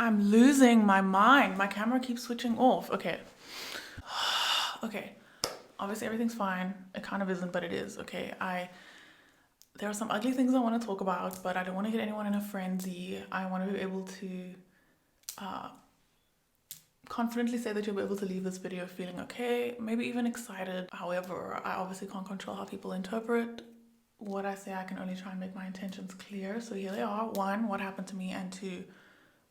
I'm losing my mind. My camera keeps switching off. Okay. Okay. Obviously everything's fine. It kind of isn't, but it is. Okay. There are some ugly things I want to talk about, but I don't want to get anyone in a frenzy. I want to be able to confidently say that you'll be able to leave this video feeling okay, maybe even excited. However, I obviously can't control how people interpret what I say. I can only try and make my intentions clear. So here they are. 1, what happened to me, and 2,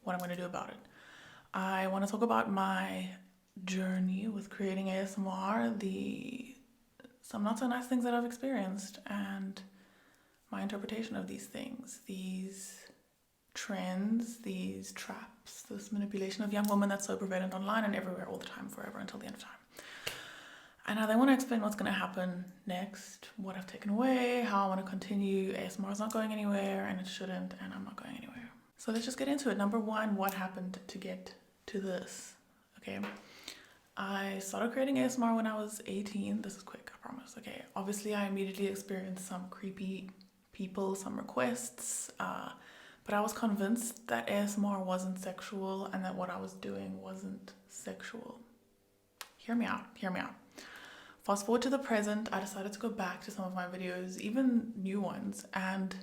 what I'm going to do about it. I want to talk about my journey with creating ASMR, some not so nice things that I've experienced, and my interpretation of these things, these trends, these traps, this manipulation of young women that's so prevalent online and everywhere all the time, forever, until the end of time. And now they want to explain what's going to happen next, what I've taken away, how I want to continue. ASMR is not going anywhere, and it shouldn't, and I'm not going anywhere. So let's just get into it. Number 1, what happened to get to this? Okay, I started creating ASMR when I was 18. This is quick, I promise. Okay, obviously I immediately experienced some creepy people, some requests, but I was convinced that ASMR wasn't sexual and that what I was doing wasn't sexual. Hear me out, hear me out. Fast forward to the present, I decided to go back to some of my videos, even new ones, and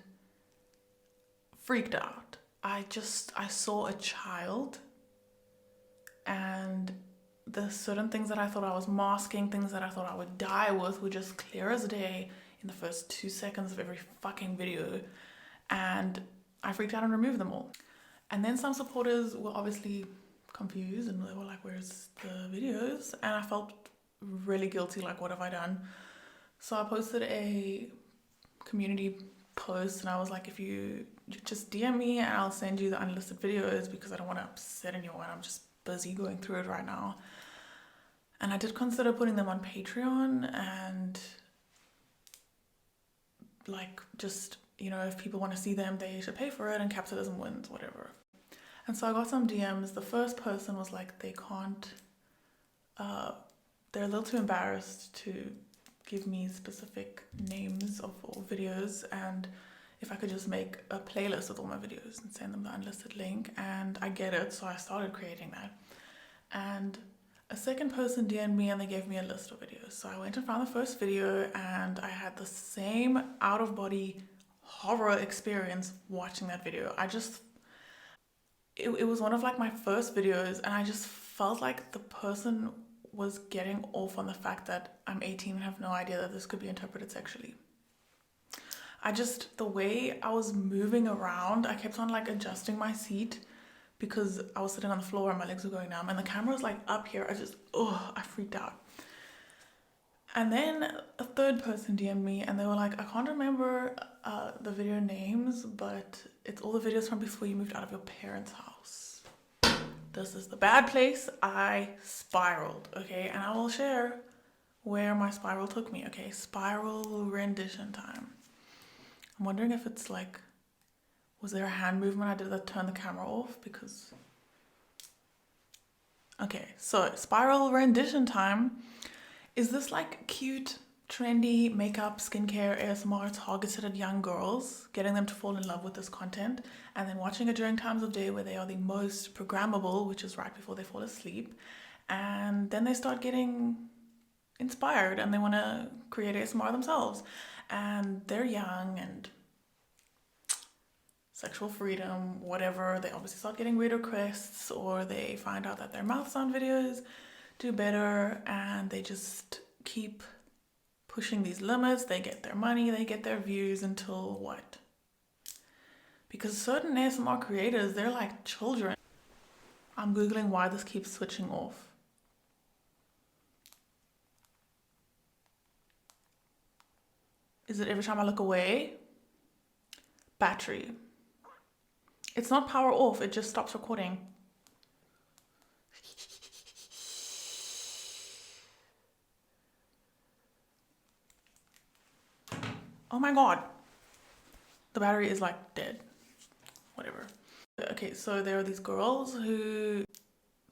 freaked out. I saw a child, and the certain things that I thought I was masking, things that I thought I would die with, were just clear as day in the first 2 seconds of every fucking video, and I freaked out and removed them all. And then some supporters were obviously confused and they were like, where's the videos? And I felt really guilty, like, what have I done? So I posted a community post and I was like, if you just DM me and I'll send you the unlisted videos, because I don't want to upset anyone. I'm just busy going through it right now. And I did consider putting them on Patreon, and like, just, you know, if people want to see them, they should pay for it and capitalism wins, whatever. And so I got some DMs. The first person was like, they can't, they're a little too embarrassed to give me specific names of all videos, and if I could just make a playlist with all my videos and send them the unlisted link. And I get it, so I started creating that. And a second person DM'd me and they gave me a list of videos. So I went and found the first video, and I had the same out-of-body horror experience watching that video. It was one of like my first videos, and I just felt like the person was getting off on the fact that I'm 18 and have no idea that this could be interpreted sexually. The way I was moving around, I kept on like adjusting my seat because I was sitting on the floor and my legs were going numb, and the camera was like up here. I freaked out. And then a third person DM'd me and they were like, I can't remember the video names, but it's all the videos from before you moved out of your parents' house. This is the bad place. I spiraled, okay? And I will share where my spiral took me, okay? Spiral rendition time. I'm wondering if it's like, was there a hand movement I did that turned the camera off? Because, okay, so spiral rendition time is this like cute, trendy makeup, skincare, ASMR targeted at young girls, getting them to fall in love with this content, and then watching it during times of day where they are the most programmable, which is right before they fall asleep. And then they start getting inspired and they want to create ASMR themselves. And they're young and sexual freedom, whatever. They obviously start getting weird requests, or they find out that their mouth sound videos do better, and they just keep pushing these limits. They get their money, they get their views, until what? Because certain ASMR creators, they're like children. I'm Googling why this keeps switching off. Is it every time I look away? Battery. It's not power off, it just stops recording. Oh my god. The battery is like dead. Whatever. Okay, so there are these girls who,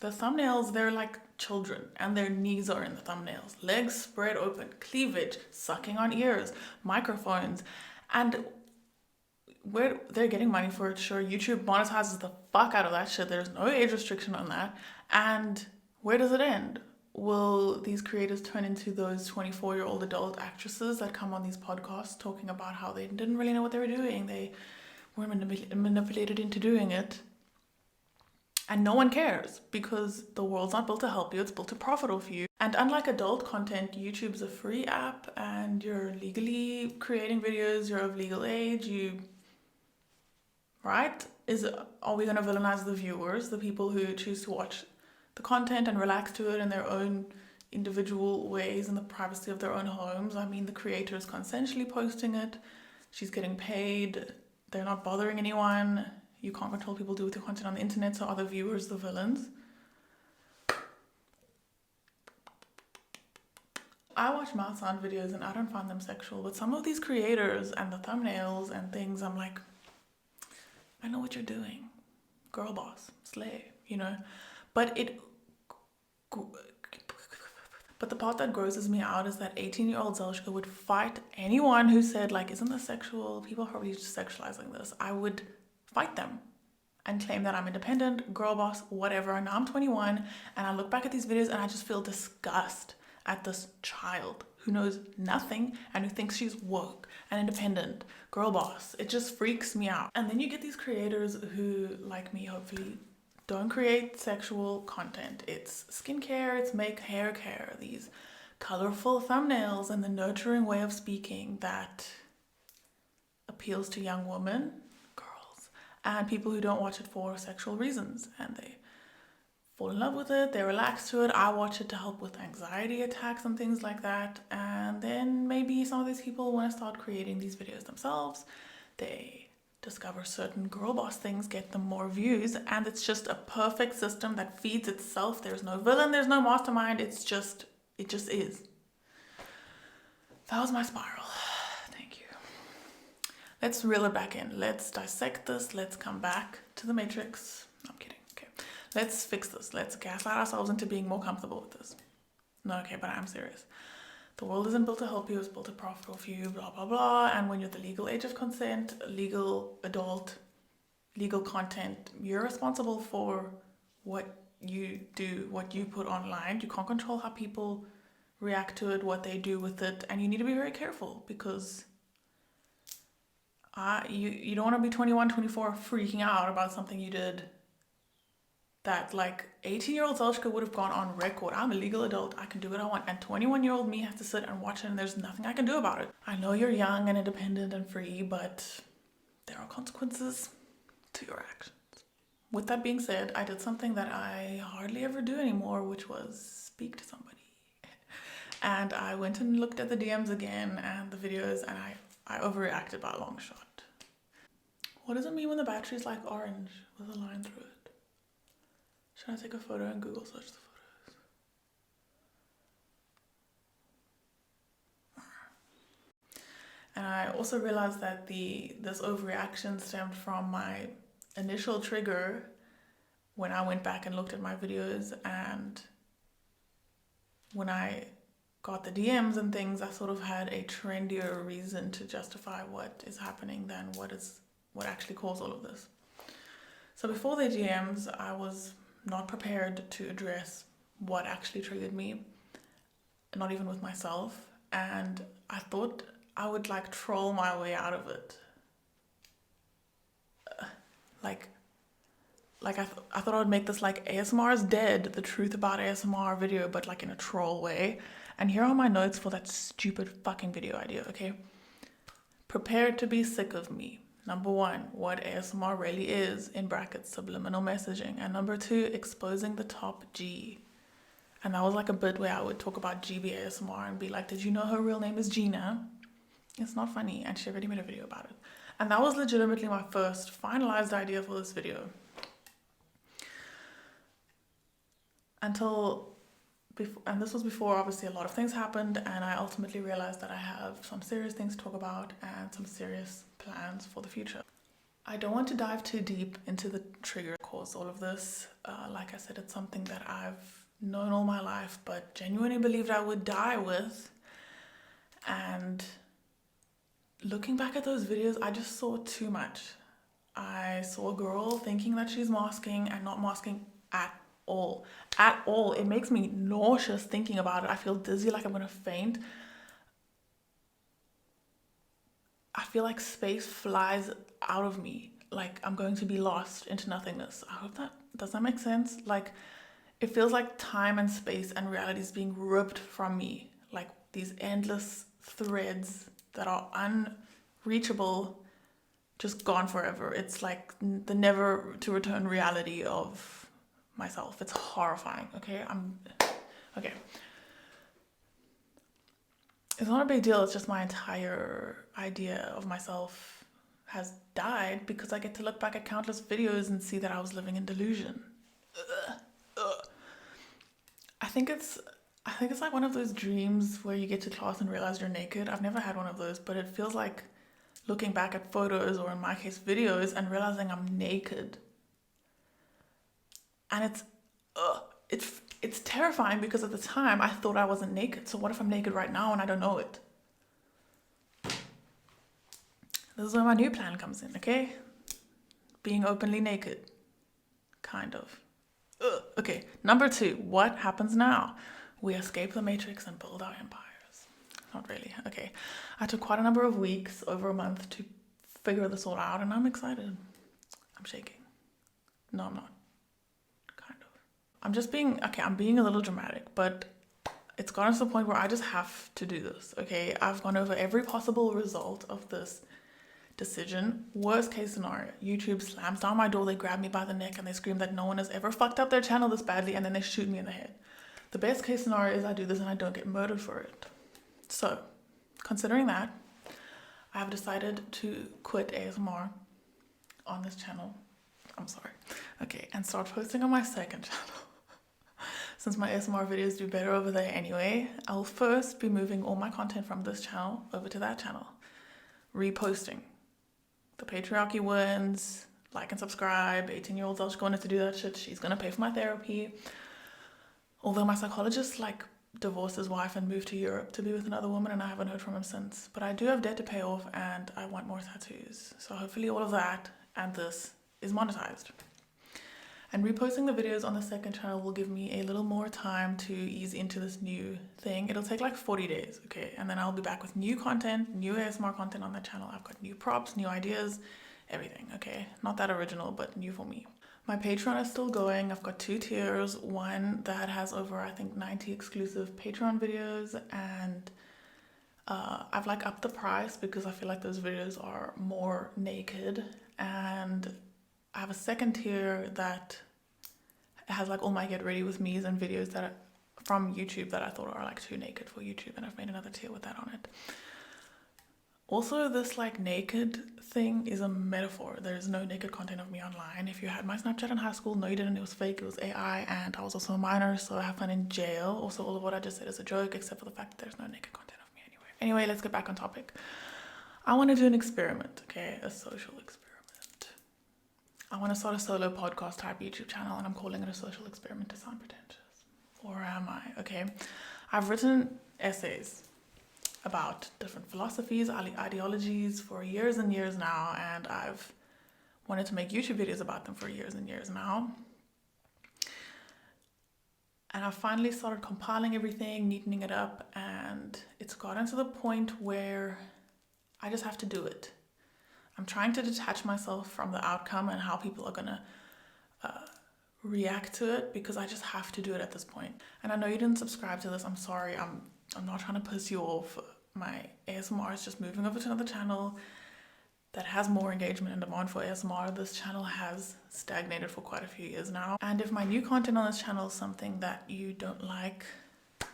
the thumbnails, they're like children, and their knees are in the thumbnails. Legs spread open, cleavage, sucking on ears, microphones. And where they're getting money for it, sure. YouTube monetizes the fuck out of that shit. There's no age restriction on that. And where does it end? Will these creators turn into those 24-year-old adult actresses that come on these podcasts talking about how they didn't really know what they were doing? They were manipulated into doing it. And no one cares because the world's not built to help you, it's built to profit off you. And unlike adult content, YouTube's a free app and you're legally creating videos, you're of legal age, right? Are we going to villainize the viewers, the people who choose to watch the content and relax to it in their own individual ways in the privacy of their own homes? I mean, the creator is consensually posting it, she's getting paid, they're not bothering anyone. You can't control what people do with their content on the internet, so are the viewers the villains? I watch mouth sound videos and I don't find them sexual, but some of these creators and the thumbnails and things, I'm like, I know what you're doing. Girl boss, slay, you know? But the part that grosses me out is that 18-year-old zelschke would fight anyone who said, like, isn't this sexual? People are probably just sexualizing this. I would fight them and claim that I'm independent, girl boss, whatever. Now I'm 21 and I look back at these videos and I just feel disgust at this child who knows nothing and who thinks she's woke and independent, girl boss. It just freaks me out. And then you get these creators who, like me, hopefully, don't create sexual content. It's skincare, it's make hair care, these colorful thumbnails and the nurturing way of speaking that appeals to young women, girls, and people who don't watch it for sexual reasons. And they fall in love with it, they relax to it. I watch it to help with anxiety attacks and things like that. And then maybe some of these people want to start creating these videos themselves. They discover certain girl boss things, get them more views, and it's just a perfect system that feeds itself. There's no villain, there's no mastermind, it just is. That was my spiral. Thank you. Let's reel it back in. Let's dissect this. Let's come back to the matrix. No, I'm kidding. Okay. Let's fix this. Let's gaslight ourselves into being more comfortable with this. No, okay, but I'm serious. The world isn't built to help you, it's built to profit off you, blah, blah, blah. And when you're the legal age of consent, legal adult, legal content, you're responsible for what you do, what you put online. You can't control how people react to it, what they do with it. And you need to be very careful because you don't want to be 21, 24 freaking out about something you did that like 18-year-old zelschke would have gone on record. I'm a legal adult, I can do what I want. And 21-year-old me has to sit and watch it and there's nothing I can do about it. I know you're young and independent and free, but there are consequences to your actions. With that being said, I did something that I hardly ever do anymore, which was speak to somebody. And I went and looked at the DMs again and the videos and I overreacted by a long shot. What does it mean when the battery's like orange with a line through it? Should I take a photo and Google search the photos? And I also realized that this overreaction stemmed from my initial trigger when I went back and looked at my videos, and when I got the DMs and things, I sort of had a trendier reason to justify what is happening than what actually caused all of this. So before the DMs, I was not prepared to address what actually triggered me, not even with myself, and I thought I would like troll my way out of it. I thought I would make this like ASMR is dead, the truth about ASMR video, but like in a troll way. And here are my notes for that stupid fucking video idea, okay? Prepare to be sick of me. Number 1, what ASMR really is, in brackets, subliminal messaging. And number 2, exposing the top G. And that was like a bit where I would talk about GB ASMR and be like, did you know her real name is Gina? It's not funny, and she already made a video about it. And that was legitimately my first finalized idea for this video. And this was before obviously a lot of things happened, and I ultimately realized that I have some serious things to talk about and some serious plans for the future. I don't want to dive too deep into the trigger that caused all of this. Like I said, it's something that I've known all my life, but genuinely believed I would die with. And looking back at those videos, I just saw too much. I saw a girl thinking that she's masking and not masking at all. At all. It makes me nauseous thinking about it. I feel dizzy, like I'm gonna faint. I feel like space flies out of me, like I'm going to be lost into nothingness. I hope that, does that make sense? Like, it feels like time and space and reality is being ripped from me, like these endless threads that are unreachable, just gone forever. It's like the never to return reality of myself. It's horrifying. Okay. It's not a big deal. It's just my entire idea of myself has died because I get to look back at countless videos and see that I was living in delusion. I think it's like one of those dreams where you get to class and realize you're naked. I've never had one of those, but it feels like looking back at photos, or in my case videos, and realizing I'm naked. And it's terrifying because at the time I thought I wasn't naked. So what if I'm naked right now and I don't know it? This is where my new plan comes in, okay? Being openly naked. Kind of. Okay, number 2, what happens now? We escape the matrix and build our empires. Not really. Okay, I took quite a number of weeks, over a month, to figure this all out, and I'm excited. I'm shaking. No, I'm not. Kind of. I'm being a little dramatic, but it's gotten to the point where I just have to do this, okay? I've gone over every possible result of this decision. Worst case scenario, YouTube slams down my door, they grab me by the neck and they scream that no one has ever fucked up their channel this badly, and then they shoot me in the head. The best case scenario is I do this and I don't get murdered for it. So, considering that, I have decided to quit ASMR on this channel. I'm sorry. Okay, and start posting on my second channel. Since my ASMR videos do better over there anyway, I'll first be moving all my content from this channel over to that channel. Reposting. The patriarchy wins. Like and subscribe. 18-year-old zelschke wanted to do that shit. She's gonna pay for my therapy. Although my psychologist divorced his wife and moved to Europe to be with another woman, and I haven't heard from him since. But I do have debt to pay off and I want more tattoos. So hopefully all of that and this is monetized. And reposting the videos on the second channel will give me a little more time to ease into this new thing. It'll take like 40 days, okay? And then I'll be back with new content, new ASMR content on the channel. I've got new props, new ideas, everything, okay? Not that original, but new for me. My Patreon is still going. I've got 2 tiers. One that has over, I think, 90 exclusive Patreon videos, and I've upped the price because I feel like those videos are more naked. And I have a second tier that has all my get ready with me's and videos that from YouTube that I thought are too naked for YouTube, and I've made another tier with that on it. Also, this naked thing is a metaphor. There's no naked content of me online. If you had my Snapchat in high school, no you didn't, it was fake, it was AI, and I was also a minor, so I have fun in jail. Also, all of what I just said is a joke, except for the fact that there's no naked content of me anyway. Anyway, let's get back on topic. I want to do an experiment, okay? A social experiment. I want to start a solo podcast type YouTube channel, and I'm calling it a social experiment to sound pretentious. Or am I? Okay. I've written essays about different philosophies, ideologies for years and years now, and I've wanted to make YouTube videos about them for years and years now. And I finally started compiling everything, neatening it up, and it's gotten to the point where I just have to do it. I'm trying to detach myself from the outcome and how people are gonna react to it, because I just have to do it at this point. And I know you didn't subscribe to this. I'm sorry. I'm not trying to piss you off. My ASMR is just moving over to another channel that has more engagement and demand for ASMR. This channel has stagnated for quite a few years now. And if my new content on this channel is something that you don't like,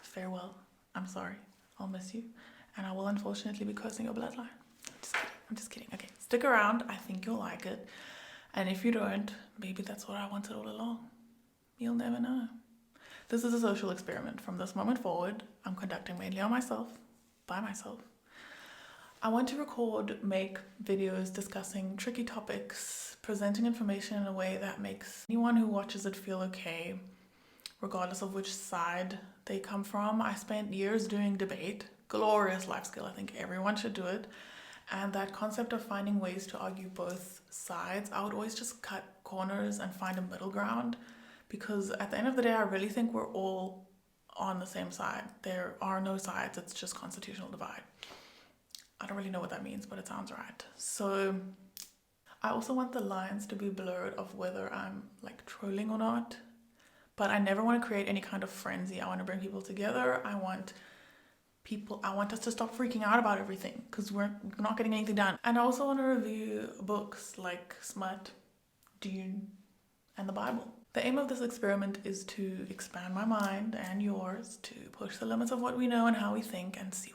farewell. I'm sorry. I'll miss you. And I will unfortunately be cursing your bloodline. I'm just kidding. Okay, stick around. I think you'll like it. And if you don't, maybe that's what I wanted all along. You'll never know. This is a social experiment. From this moment forward, I'm conducting mainly on myself, by myself. I want to make videos discussing tricky topics, presenting information in a way that makes anyone who watches it feel okay, regardless of which side they come from. I spent years doing debate, glorious life skill. I think everyone should do it. And that concept of finding ways to argue both sides, I would always just cut corners and find a middle ground, because at the end of the day, I really think we're all on the same side. There are no sides, it's just constitutional divide. I don't really know what that means, but it sounds right. So I also want the lines to be blurred of whether I'm like trolling or not, but I never want to create any kind of frenzy. I want to bring people together. I want us to stop freaking out about everything, because we're not getting anything done. And I also want to review books like Smut, Dune, and the Bible. The aim of this experiment is to expand my mind and yours, to push the limits of what we know and how we think, and see